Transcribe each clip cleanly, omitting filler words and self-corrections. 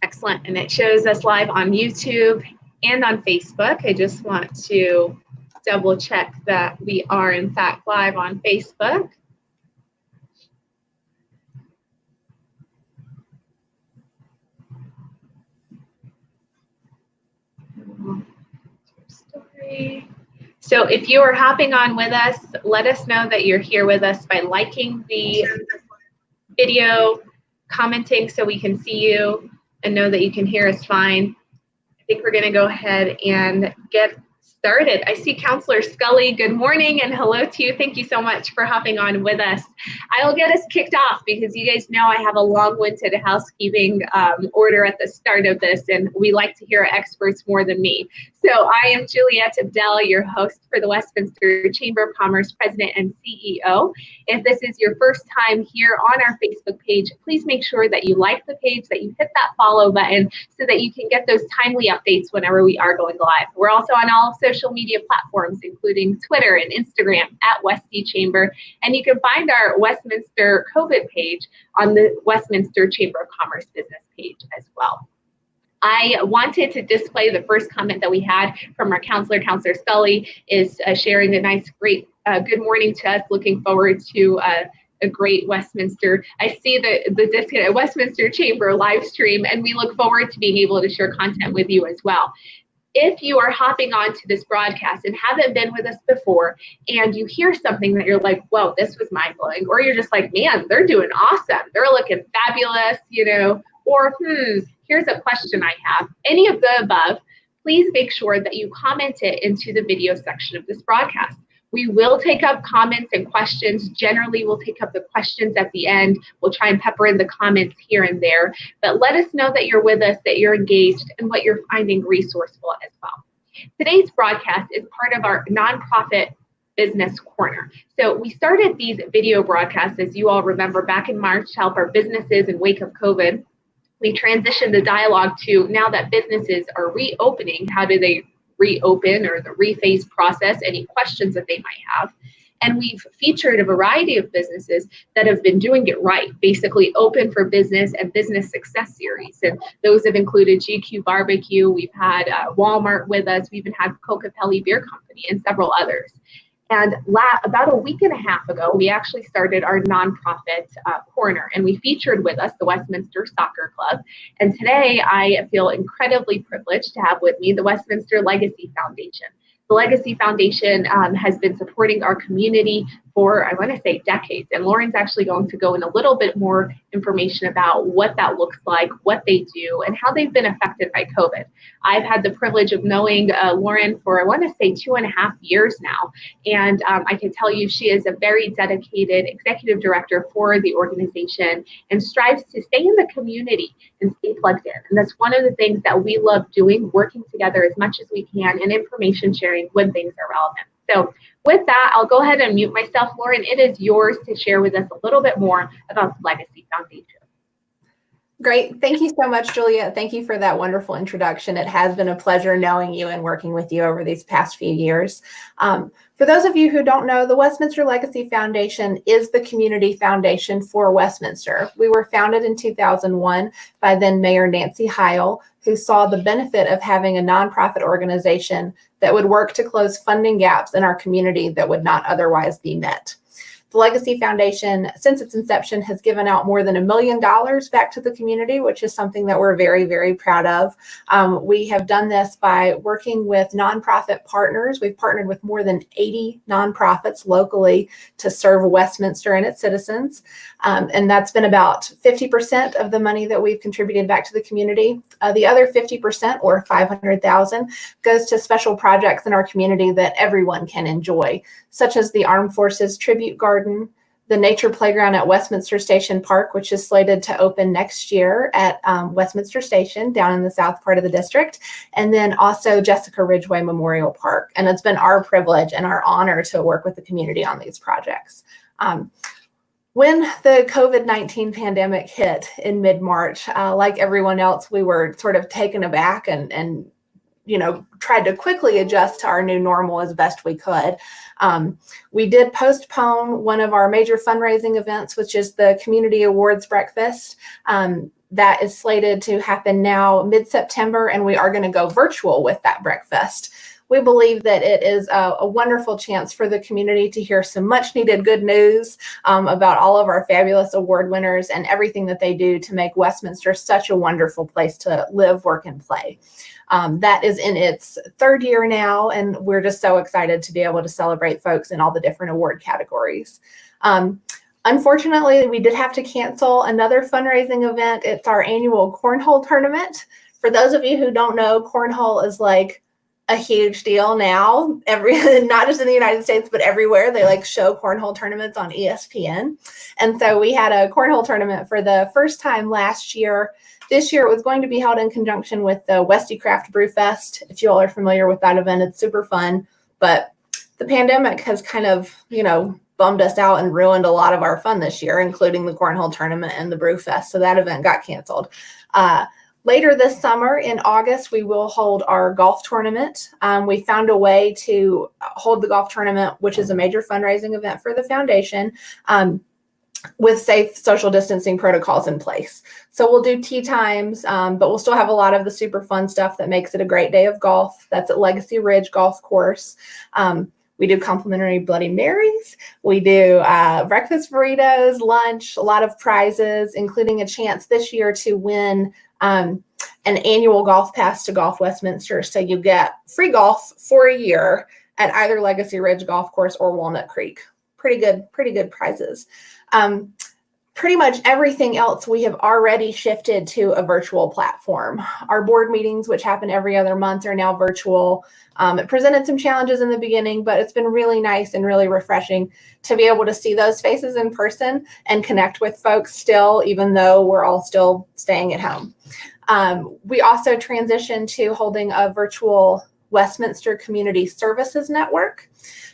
Excellent. And it shows us live on YouTube and on Facebook. I just want to double check that we are in fact live on Facebook. So if you are hopping on with us, let us know that you're here with us by liking the video, commenting so we can see you and know that you can hear us fine. I think we're going to go ahead and get started. I see Counselor Scully. Good morning and hello to you. Thank you so much for hopping on with us. I'll get us kicked off because you guys know I have a long-winded housekeeping order at the start of this, and we like to hear experts more than me. So I am Juliette Abdel, your host for the Westminster Chamber of Commerce, President and CEO. If this is your first time here on our Facebook page, please make sure that you like the page, that you hit that follow button so that you can get those timely updates whenever we are going live. We're also on all social media platforms, including Twitter and Instagram at Westy Chamber. And you can find our Westminster COVID page on the Westminster Chamber of Commerce business page as well. I wanted to display the first comment that we had from our counselor. Counselor Scully is sharing a nice, great good morning to us. Looking forward to a great Westminster. I see the Westminster Chamber live stream, and we look forward to being able to share content with you as well. If you are hopping onto this broadcast and haven't been with us before, and you hear something that you're like, whoa, this was mind-blowing, or you're just like, man, they're doing awesome, they're looking fabulous, you know, or here's a question I have, any of the above, please make sure that you comment it into the video section of this broadcast. We will take up comments and questions. Generally, we'll take up the questions at the end. We'll try and pepper in the comments here and there. But let us know that you're with us, that you're engaged, and what you're finding resourceful as well. Today's broadcast is part of our nonprofit Business Corner. So we started these video broadcasts, as you all remember, back in March to help our businesses in wake of COVID. We transitioned the dialogue to now that businesses are reopening, how do they reopen or the rephase process, any questions that they might have. And we've featured a variety of businesses that have been doing it right, basically open for business and business success series. And those have included GQ Barbecue, we've had Walmart with us, we even had Coca-Cola Beer Company and several others. And about a week and a half ago, we actually started our nonprofit corner, and we featured with us the Westminster Soccer Club. And today I feel incredibly privileged to have with me the Westminster Legacy Foundation. The Legacy Foundation has been supporting our community for, I want to say, decades. And Lauren's actually going to go in a little bit more information about what that looks like, what they do, and how they've been affected by COVID. I've had the privilege of knowing Lauren for, I want to say, 2.5 years now. And I can tell you she is a very dedicated executive director for the organization and strives to stay in the community and stay plugged in. And that's one of the things that we love doing, working together as much as we can and information sharing when things are relevant. So with that, I'll go ahead and mute myself. Lauren, it is yours to share with us a little bit more about the Legacy Foundation. Great. Thank you so much, Julia. Thank you for that wonderful introduction. It has been a pleasure knowing you and working with you over these past few years. For those of you who don't know, the Westminster Legacy Foundation is the community foundation for Westminster. We were founded in 2001 by then Mayor Nancy Heil, who saw the benefit of having a nonprofit organization that would work to close funding gaps in our community that would not otherwise be met. The Legacy Foundation, since its inception, has given out more than $1 million back to the community, which is something that we're very, very proud of. We have done this by working with nonprofit partners. We've partnered with more than 80 nonprofits locally to serve Westminster and its citizens. And that's been about 50% of the money that we've contributed back to the community. The other 50%, or $500,000, goes to special projects in our community that everyone can enjoy, such as the Armed Forces Tribute Garden, the Nature Playground at Westminster Station Park, which is slated to open next year at Westminster Station down in the south part of the district, and then also Jessica Ridgway Memorial Park. And it's been our privilege and our honor to work with the community on these projects. When the COVID-19 pandemic hit in mid-March, like everyone else, we were sort of taken aback and tried to quickly adjust to our new normal as best we could. We did postpone one of our major fundraising events, which is the Community Awards Breakfast. That is slated to happen now mid-September, and we are going to go virtual with that breakfast. We believe that it is a wonderful chance for the community to hear some much needed good news about all of our fabulous award winners and everything that they do to make Westminster such a wonderful place to live, work, and play. That is in its third year now, and we're just so excited to be able to celebrate folks in all the different award categories. Unfortunately, we did have to cancel another fundraising event. It's our annual cornhole tournament. For those of you who don't know, cornhole is like a huge deal now, not just in the United States, but everywhere. They like show cornhole tournaments on ESPN. And so we had a cornhole tournament for the first time last year. This year it was going to be held in conjunction with the Westy Craft Brew Fest. If you all are familiar with that event, it's super fun. But the pandemic has kind of, bummed us out and ruined a lot of our fun this year, including the cornhole tournament and the Brew Fest. So that event got canceled. Later this summer in August, we will hold our golf tournament. We found a way to hold the golf tournament, which is a major fundraising event for the foundation, with safe social distancing protocols in place. So we'll do tee times, but we'll still have a lot of the super fun stuff that makes it a great day of golf. That's at Legacy Ridge Golf Course. We do complimentary Bloody Marys. We do breakfast burritos, lunch, a lot of prizes, including a chance this year to win an annual golf pass to Golf Westminster. So you get free golf for a year at either Legacy Ridge Golf Course or Walnut Creek. Pretty good prizes. Pretty much everything else we have already shifted to a virtual platform. Our board meetings, which happen every other month, are now virtual. It presented some challenges in the beginning, but it's been really nice and really refreshing to be able to see those faces in person and connect with folks still, even though we're all still staying at home. We also transitioned to holding a virtual Westminster Community Services Network.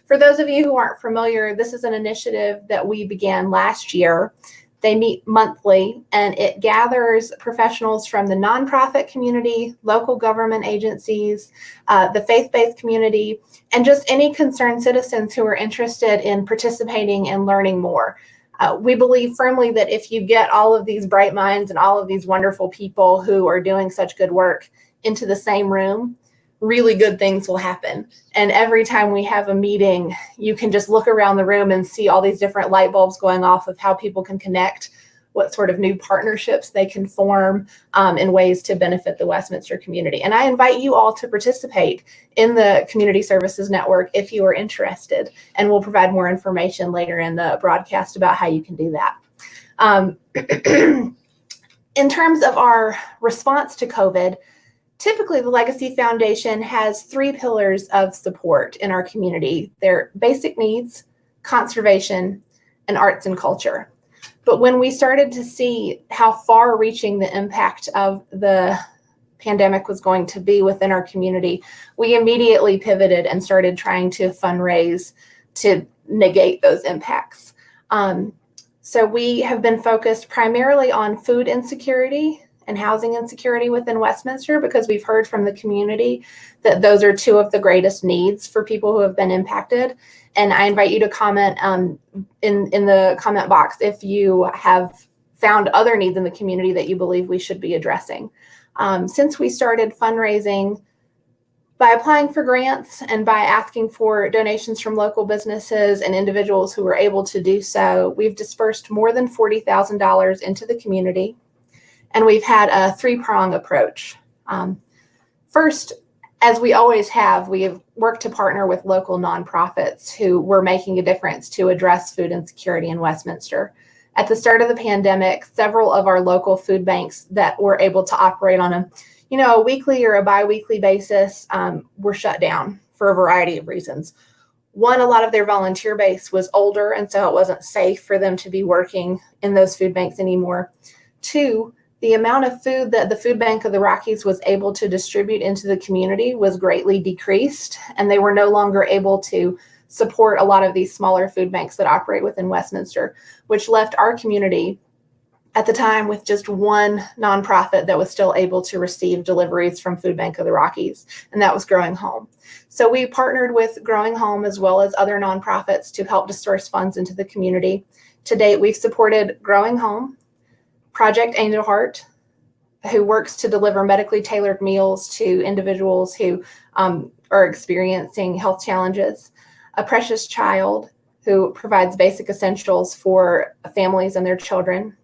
For those of you who aren't familiar, this is an initiative that we began last year. They meet monthly, and it gathers professionals from the nonprofit community, local government agencies, the faith-based community, and just any concerned citizens who are interested in participating and learning more. We believe firmly that if you get all of these bright minds and all of these wonderful people who are doing such good work into the same room, really good things will happen. And every time we have a meeting, you can just look around the room and see all these different light bulbs going off of how people can connect, what sort of new partnerships they can form, in ways to benefit the Westminster community. And I invite you all to participate in the Community Services Network if you are interested, and we'll provide more information later in the broadcast about how you can do that. In terms of our response to COVID, typically, the Legacy Foundation has 3 pillars of support in our community. They're basic needs, conservation, and arts and culture. But when we started to see how far-reaching the impact of the pandemic was going to be within our community, we immediately pivoted and started trying to fundraise to negate those impacts. So we have been focused primarily on food insecurity and housing insecurity within Westminster, because we've heard from the community that those are 2 of the greatest needs for people who have been impacted. And I invite you to comment in the comment box if you have found other needs in the community that you believe we should be addressing. Since we started fundraising, by applying for grants and by asking for donations from local businesses and individuals who were able to do so, we've dispersed more than $40,000 into the community. And we've had a 3-prong approach. First, as we always have, we have worked to partner with local nonprofits who were making a difference to address food insecurity in Westminster. At the start of the pandemic, several of our local food banks that were able to operate on a weekly or a bi-weekly basis were shut down for a variety of reasons. One, a lot of their volunteer base was older, and so it wasn't safe for them to be working in those food banks anymore. 2, the amount of food that the Food Bank of the Rockies was able to distribute into the community was greatly decreased, and they were no longer able to support a lot of these smaller food banks that operate within Westminster, which left our community at the time with just 1 nonprofit that was still able to receive deliveries from Food Bank of the Rockies, and that was Growing Home. So we partnered with Growing Home as well as other nonprofits to help disperse funds into the community. To date, we've supported Growing Home, Project Angel Heart, who works to deliver medically tailored meals to individuals who are experiencing health challenges, a Precious Child, who provides basic essentials for families and their children,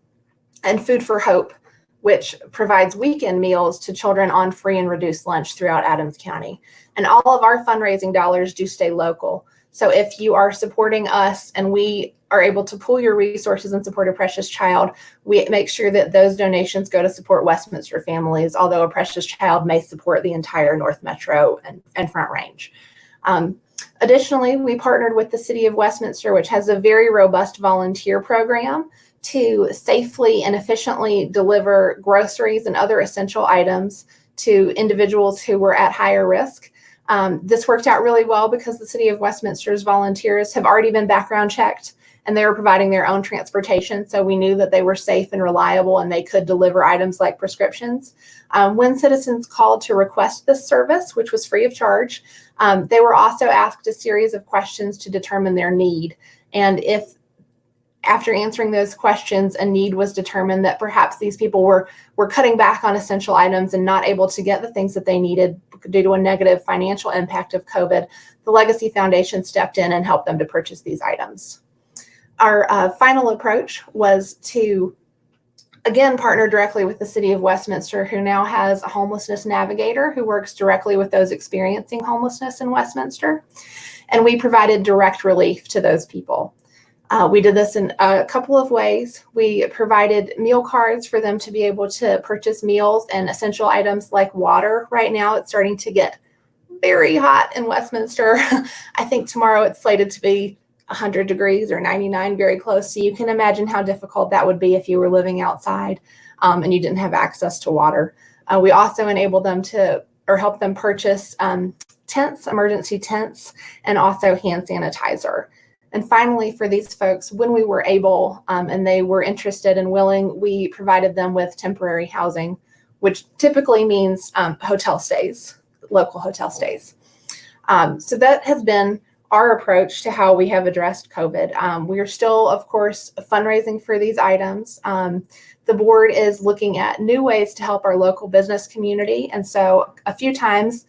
and Food for Hope, which provides weekend meals to children on free and reduced lunch throughout Adams County. And all of our fundraising dollars do stay local. So if you are supporting us and we are able to pool your resources and support a Precious Child, we make sure that those donations go to support Westminster families, although a Precious Child may support the entire North Metro and Front Range. Additionally, we partnered with the City of Westminster, which has a very robust volunteer program to safely and efficiently deliver groceries and other essential items to individuals who were at higher risk. This worked out really well because the City of Westminster's volunteers have already been background checked and they were providing their own transportation. So we knew that they were safe and reliable and they could deliver items like prescriptions. When citizens called to request this service, which was free of charge, they were also asked a series of questions to determine their need. And if after answering those questions, a need was determined that perhaps these people were cutting back on essential items and not able to get the things that they needed due to a negative financial impact of COVID, the Legacy Foundation stepped in and helped them to purchase these items. Our final approach was to, again, partner directly with the City of Westminster, who now has a homelessness navigator who works directly with those experiencing homelessness in Westminster. And we provided direct relief to those people. We did this in a couple of ways. We provided meal cards for them to be able to purchase meals and essential items like water. Right now, it's starting to get very hot in Westminster. I think tomorrow it's slated to be 100 degrees or 99, very close. So you can imagine how difficult that would be if you were living outside and you didn't have access to water. We also enabled them to, or helped them purchase tents, emergency tents, and also hand sanitizer. And finally, for these folks, when we were able and they were interested and willing, we provided them with temporary housing, which typically means hotel stays, local hotel stays. So that has been our approach to how we have addressed COVID. We are still, of course, fundraising for these items. The board is looking at new ways to help our local business community. And so a few times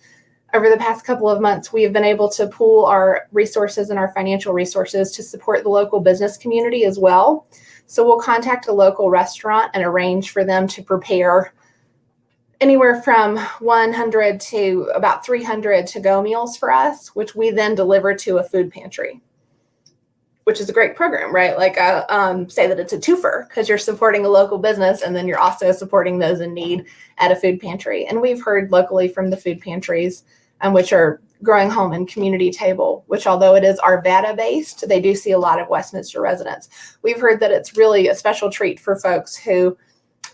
over the past couple of months, we have been able to pool our resources and our financial resources to support the local business community as well. So we'll contact a local restaurant and arrange for them to prepare anywhere from 100 to about 300 to-go meals for us, which we then deliver to a food pantry, which is a great program, right? Like say that it's a twofer because you're supporting a local business and then you're also supporting those in need at a food pantry. And we've heard locally from the food pantries, which are Growing Home and Community Table, which although it is Arvada based, they do see a lot of Westminster residents. We've heard that it's really a special treat for folks who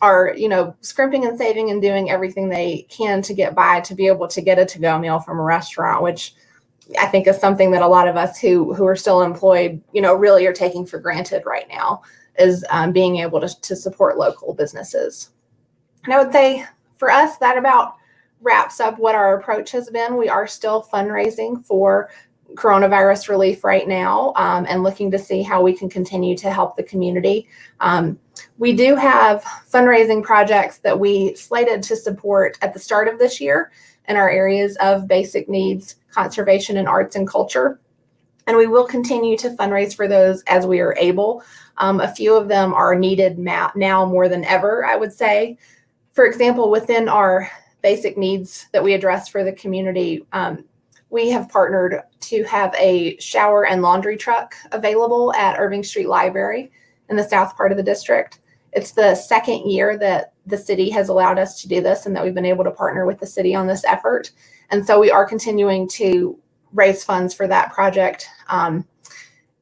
are, you know, scrimping and saving and doing everything they can to get by to be able to get a to-go meal from a restaurant, which I think is something that a lot of us who are still employed, you know, really are taking for granted right now, is being able to support local businesses. And I would say for us, that about wraps up what our approach has been. We are still fundraising for coronavirus relief right now and looking to see how we can continue to help the community. We do have fundraising projects that we slated to support at the start of this year in our areas of basic needs, conservation, and arts and culture. And we will continue to fundraise for those as we are able. A few of them are needed now more than ever, I would say. For example, within our basic needs that we address for the community, we have partnered to have a shower and laundry truck available at Irving Street Library in the south part of the district. It's the second year that the city has allowed us to do this and that we've been able to partner with the city on this effort. And so we are continuing to raise funds for that project.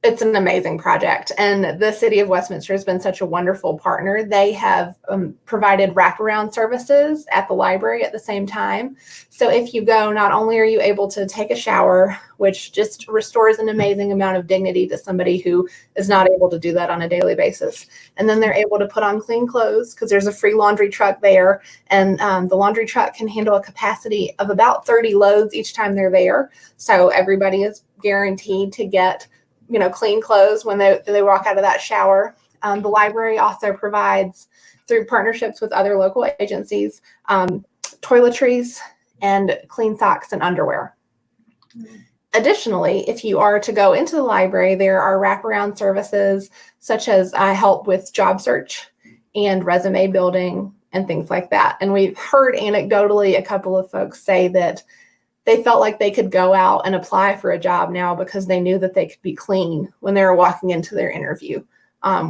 It's an amazing project, and the City of Westminster has been such a wonderful partner. They have provided wraparound services at the library at the same time. So if you go, not only are you able to take a shower, which just restores an amazing amount of dignity to somebody who is not able to do that on a daily basis, and then they're able to put on clean clothes because there's a free laundry truck there, and the laundry truck can handle a capacity of about 30 loads each time they're there. So everybody is guaranteed to get, you know, clean clothes when they walk out of that shower. The library also provides through partnerships with other local agencies, toiletries, and clean socks and underwear. Additionally, if you are to go into the library, there are wraparound services such as help with job search and resume building and things like that. And we've heard anecdotally a couple of folks say that they felt like they could go out and apply for a job now because they knew that they could be clean when they were walking into their interview,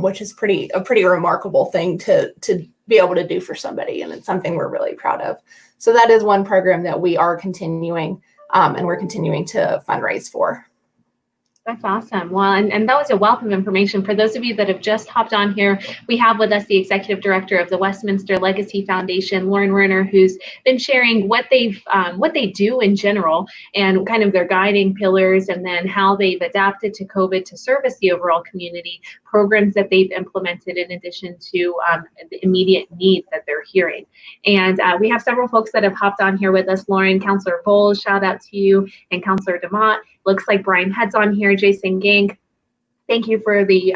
which is a pretty remarkable thing to be able to do for somebody. And it's something we're really proud of. So that is one program that we are continuing and we're continuing to fundraise for. That's awesome. Well, and that was a wealth of information. For those of you that have just hopped on here, we have with us the Executive Director of the Westminster Legacy Foundation, Lauren Werner, who's been sharing what they do in general and kind of their guiding pillars, and then how they've adapted to COVID to service the overall community, programs that they've implemented in addition to the immediate needs that they're hearing. And we have several folks that have hopped on here with us. Lauren, Councilor Bowles, shout out to you, and Councilor DeMott. Looks like Brian Head's on here. Jason Gank, thank you for the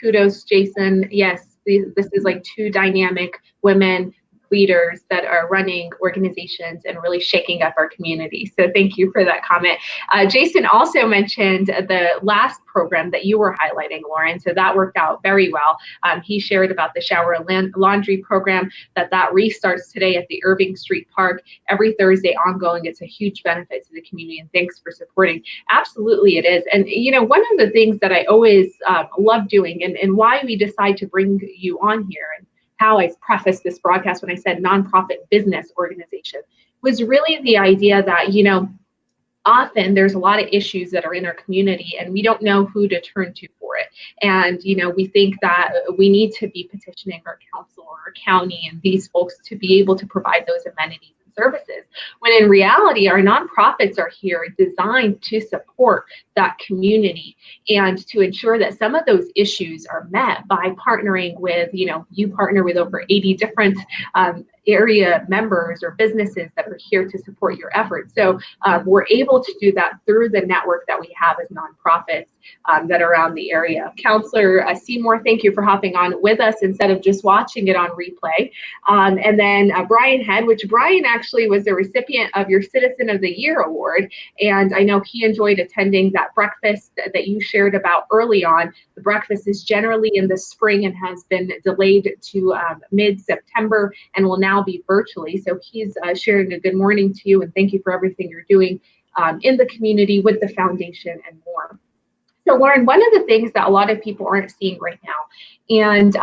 kudos, Jason. Yes, this is like two dynamic women leaders that are running organizations and really shaking up our community. So thank you for that comment. Jason also mentioned the last program that you were highlighting, Lauren. So that worked out very well. He shared about the shower and laundry program that restarts today at the Irving Street Park every Thursday ongoing. It's a huge benefit to the community, and thanks for supporting. Absolutely it is. And you know, one of the things that I always love doing, and why we decide to bring you on here, and how I prefaced this broadcast when I said nonprofit business organization, was really the idea that, you know, often there's a lot of issues that are in our community and we don't know who to turn to for it. And, you know, we think that we need to be petitioning our council or our county and these folks to be able to provide those amenities and services, when in reality, our nonprofits are here designed to support that community and to ensure that some of those issues are met by partnering with, you know, you partner with over 80 different area members or businesses that are here to support your efforts. So we're able to do that through the network that we have as nonprofits that are around the area. Councilor Seymour, thank you for hopping on with us instead of just watching it on replay. And then Brian Head, which Brian actually was the recipient of your Citizen of the Year award. And I know he enjoyed attending that breakfast that you shared about early on. The breakfast is generally in the spring and has been delayed to mid-September and will now be virtually. So he's sharing a good morning to you and thank you for everything you're doing in the community with the foundation and more. So Lauren, one of the things that a lot of people aren't seeing right now and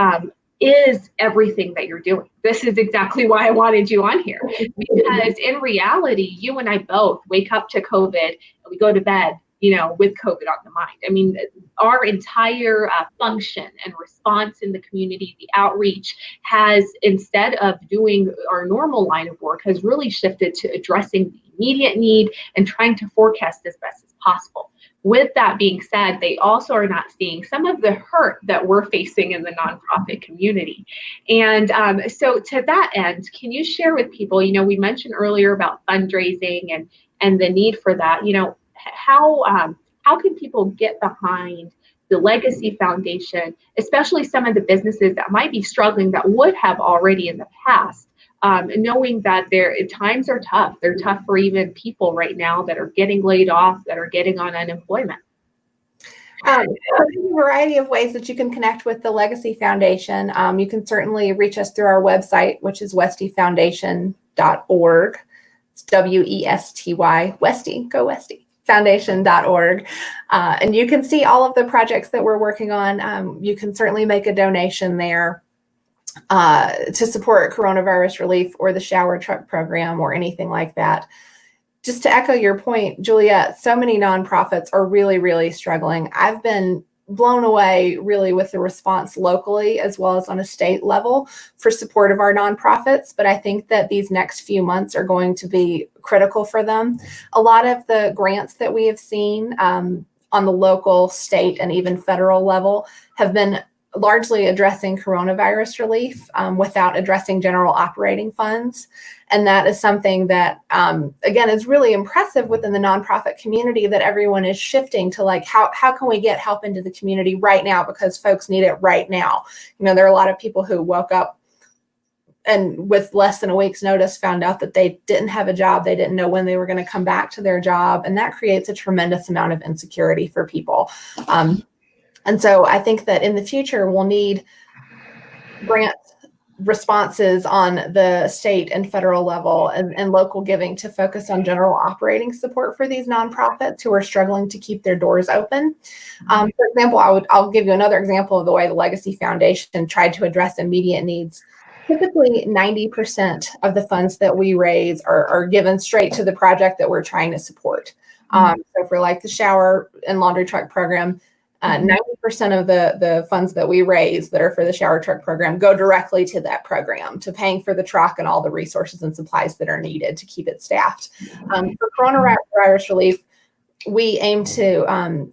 is everything that you're doing. This is exactly why I wanted you on here, because in reality, you and I both wake up to COVID and we go to bed, you know, with COVID on the mind. I mean, our entire function and response in the community, the outreach has, instead of doing our normal line of work, has really shifted to addressing the immediate need and trying to forecast as best as possible. With that being said, they also are not seeing some of the hurt that we're facing in the nonprofit community. And so to that end, can you share with people, you know, we mentioned earlier about fundraising and the need for that, you know, how can people get behind the Legacy Foundation, especially some of the businesses that might be struggling that would have already in the past, knowing that times are tough. They're tough for even people right now that are getting laid off, that are getting on unemployment. There's a variety of ways that you can connect with the Legacy Foundation. You can certainly reach us through our website, which is westyfoundation.org. It's W-E-S-T-Y, Westy, go Westy. Foundation.org. And you can see all of the projects that we're working on. You can certainly make a donation there to support coronavirus relief or the shower truck program or anything like that. Just to echo your point, Juliet, so many nonprofits are really, really struggling. I've been blown away really with the response locally as well as on a state level for support of our nonprofits. But I think that these next few months are going to be critical for them. A lot of the grants that we have seen on the local, state, and even federal level have been largely addressing coronavirus relief without addressing general operating funds. And that is something that, again, is really impressive within the nonprofit community, that everyone is shifting to like, how can we get help into the community right now because folks need it right now? You know, there are a lot of people who woke up and with less than a week's notice found out that they didn't have a job. They didn't know when they were going to come back to their job. And that creates a tremendous amount of insecurity for people. And so I think that in the future, we'll need grant responses on the state and federal level and local giving to focus on general operating support for these nonprofits who are struggling to keep their doors open. For example, I'll give you another example of the way the Legacy Foundation tried to address immediate needs. Typically, 90% of the funds that we raise are given straight to the project that we're trying to support. So for like the shower and laundry truck program, 90% of the funds that we raise that are for the shower truck program go directly to that program, to paying for the truck and all the resources and supplies that are needed to keep it staffed. For coronavirus relief, we aim to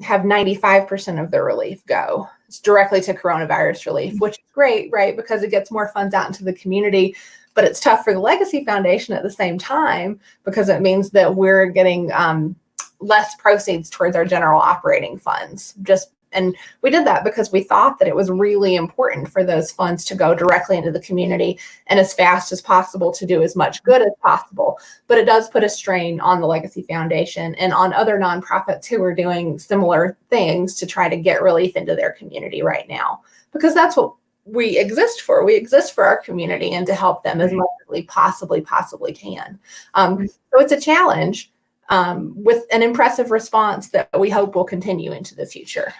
have 95% of the relief go directly to coronavirus relief, which is great, right? Because it gets more funds out into the community. But it's tough for the Legacy Foundation at the same time, because it means that we're getting less proceeds towards our general operating funds. And we did that because we thought that it was really important for those funds to go directly into the community and as fast as possible to do as much good as possible. But it does put a strain on the Legacy Foundation and on other nonprofits who are doing similar things to try to get relief into their community right now, because that's what we exist for. We exist for our community and to help them as much as we possibly can. So it's a challenge with an impressive response that we hope will continue into the future.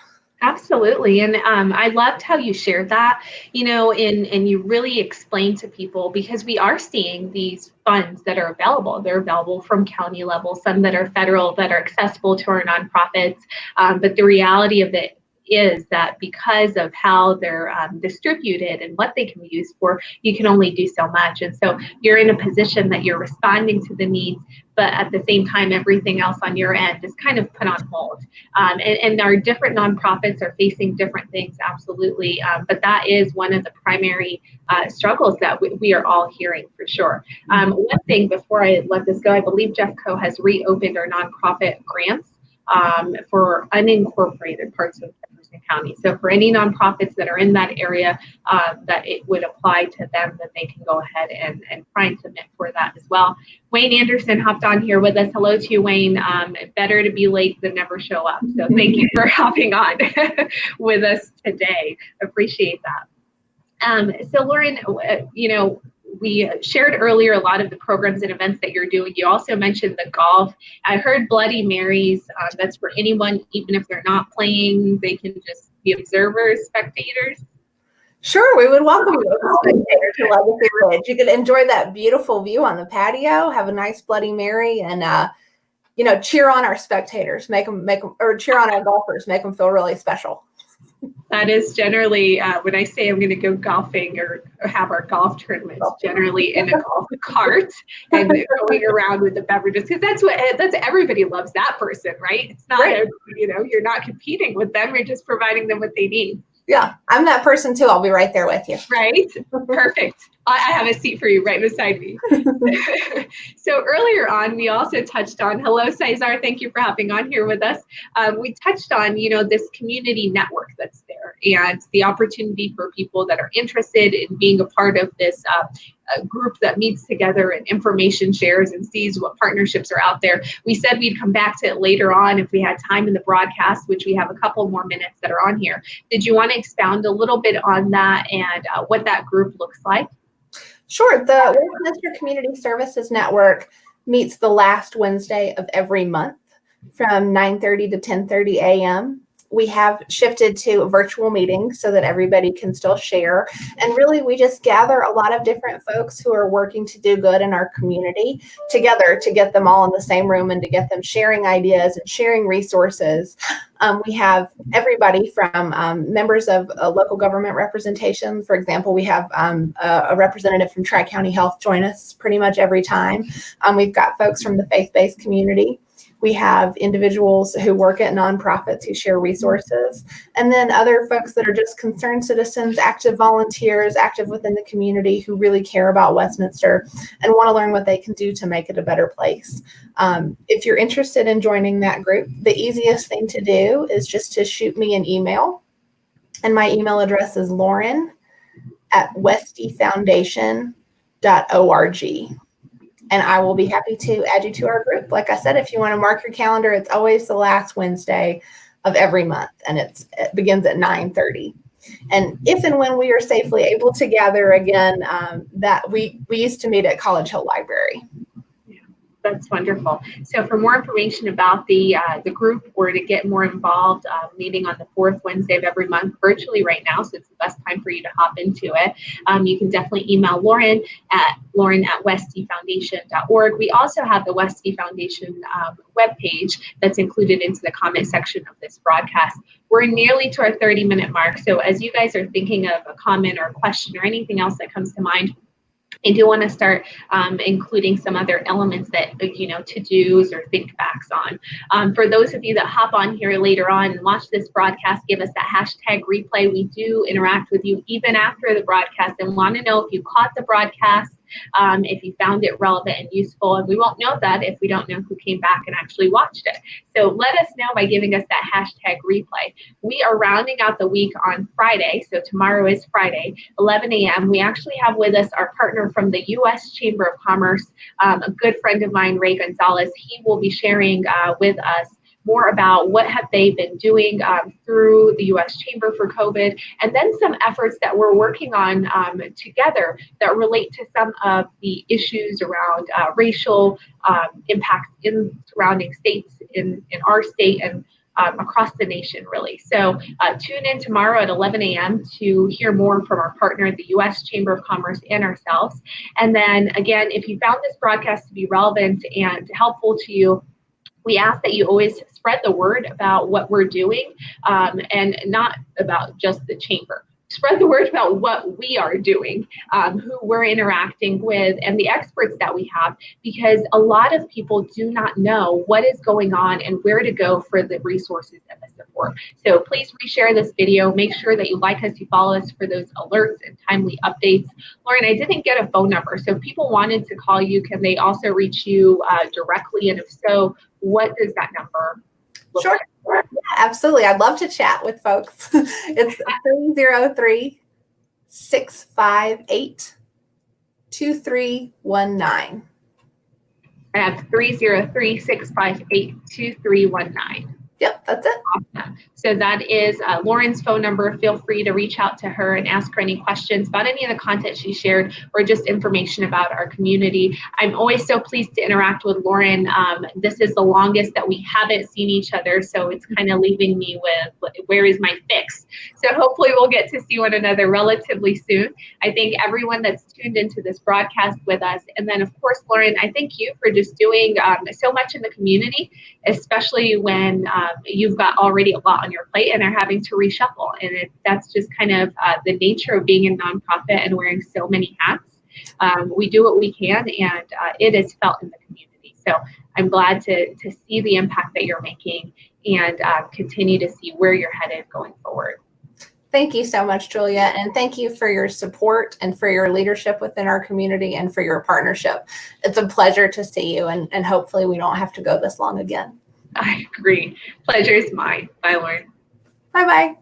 Absolutely. And I loved how you shared that, and you really explained to people, because we are seeing these funds that are available. They're available from county level, some that are federal, that are accessible to our nonprofits. But the reality of it is that because of how they're distributed and what they can be used for, you can only do so much. And so you're in a position that you're responding to the needs, but at the same time, everything else on your end is kind of put on hold. And our different nonprofits are facing different things, absolutely. But that is one of the primary struggles that we are all hearing, for sure. One thing before I let this go, I believe Jeffco has reopened our nonprofit grants for unincorporated parts of Jefferson County. So for any nonprofits that are in that area, that it would apply to them, that they can go ahead and try and submit for that as well. Wayne Anderson hopped on here with us. Hello to you, Wayne. Better to be late than never show up. So thank you for hopping on with us today. Appreciate that. So Lauren, we shared earlier a lot of the programs and events that you're doing. You also mentioned the golf. I heard Bloody Marys. That's for anyone, even if they're not playing, they can just be observers, spectators. Sure, we would welcome you as a spectator to Legacy Ridge. You could enjoy that beautiful view on the patio, have a nice Bloody Mary, and cheer on our spectators, or cheer on our golfers, make them feel really special. That is generally when I say I'm going to go golfing or have our golf tournaments, generally in a golf cart and going around with the beverages, because that's everybody loves that person, right? It's not right. You're not competing with them; you're just providing them what they need. Yeah, I'm that person too. I'll be right there with you. Right? Perfect. I have a seat for you right beside me. So earlier on, we also touched on, hello, Cesar, thank you for hopping on here with us. We touched on, this community network that's there and the opportunity for people that are interested in being a part of this group that meets together and information shares and sees what partnerships are out there. We said we'd come back to it later on if we had time in the broadcast, which we have a couple more minutes that are on here. Did you want to expound a little bit on that and what that group looks like? Sure. The Westminster Community Services Network meets the last Wednesday of every month from 9:30 to 10:30 a.m. We have shifted to virtual meetings so that everybody can still share. And really, we just gather a lot of different folks who are working to do good in our community together to get them all in the same room and to get them sharing ideas and sharing resources. We have everybody from members of local government representation. For example, we have a representative from Tri-County Health join us pretty much every time. We've got folks from the faith-based community. We have individuals who work at nonprofits who share resources, and then other folks that are just concerned citizens, active volunteers, active within the community who really care about Westminster and want to learn what they can do to make it a better place. If you're interested in joining that group, the easiest thing to do is just to shoot me an email. And my email address is lauren@westiefoundation.org. And I will be happy to add you to our group. Like I said, if you want to mark your calendar, it's always the last Wednesday of every month, and it begins at 9:30. And if and when we are safely able to gather again, that we used to meet at College Hill Library. That's wonderful. So for more information about the group, or to get more involved, meeting on the fourth Wednesday of every month virtually right now, so it's the best time for you to hop into it. You can definitely email Lauren at westfoundation.org. We also have the Westby Foundation webpage that's included into the comment section of this broadcast. We're nearly to our 30-minute mark. So as you guys are thinking of a comment or a question or anything else that comes to mind, I do want to start including some other elements that, to-dos or think backs on. For those of you that hop on here later on and watch this broadcast, give us that hashtag replay. We do interact with you even after the broadcast and want to know if you caught the broadcast, if you found it relevant and useful. And we won't know that if we don't know who came back and actually watched it. So let us know by giving us that hashtag replay. We are rounding out the week on Friday. So tomorrow is Friday, 11 a.m. We actually have with us our partner from the U.S. Chamber of Commerce, a good friend of mine, Ray Gonzalez. He will be sharing with us more about what have they been doing through the U.S. Chamber for COVID, and then some efforts that we're working on together that relate to some of the issues around racial impacts in surrounding states, in our state, and across the nation, really. So tune in tomorrow at 11 a.m. to hear more from our partner, the U.S. Chamber of Commerce, and ourselves. And then again, if you found this broadcast to be relevant and helpful to you, we ask that you always spread the word about what we're doing, and not about just the chamber. Spread the word about what we are doing, who we're interacting with, and the experts that we have, because a lot of people do not know what is going on and where to go for the resources and the support. So please reshare this video. Make sure that you like us, you follow us for those alerts and timely updates. Lauren, I didn't get a phone number, so if people wanted to call you, can they also reach you directly? And if so, what does that number look Sure. like? Yeah, absolutely. I'd love to chat with folks. It's 303-658-2319. I have 303-658-2319. Yep, that's it. Awesome. So that is Lauren's phone number. Feel free to reach out to her and ask her any questions about any of the content she shared, or just information about our community. I'm always so pleased to interact with Lauren. This is the longest that we haven't seen each other, so it's kind of leaving me with where is my fix. So hopefully we'll get to see one another relatively soon. I thank everyone that's tuned into this broadcast with us. And then, of course, Lauren, I thank you for just doing so much in the community, especially when you've got already a lot on your plate and are having to reshuffle. And that's just kind of the nature of being a nonprofit and wearing so many hats. We do what we can, and it is felt in the community. So I'm glad to see the impact that you're making, and continue to see where you're headed going forward. Thank you so much, Julia. And thank you for your support and for your leadership within our community and for your partnership. It's a pleasure to see you, and hopefully we don't have to go this long again. I agree. Pleasure is mine. Bye, Lauren. Bye-bye.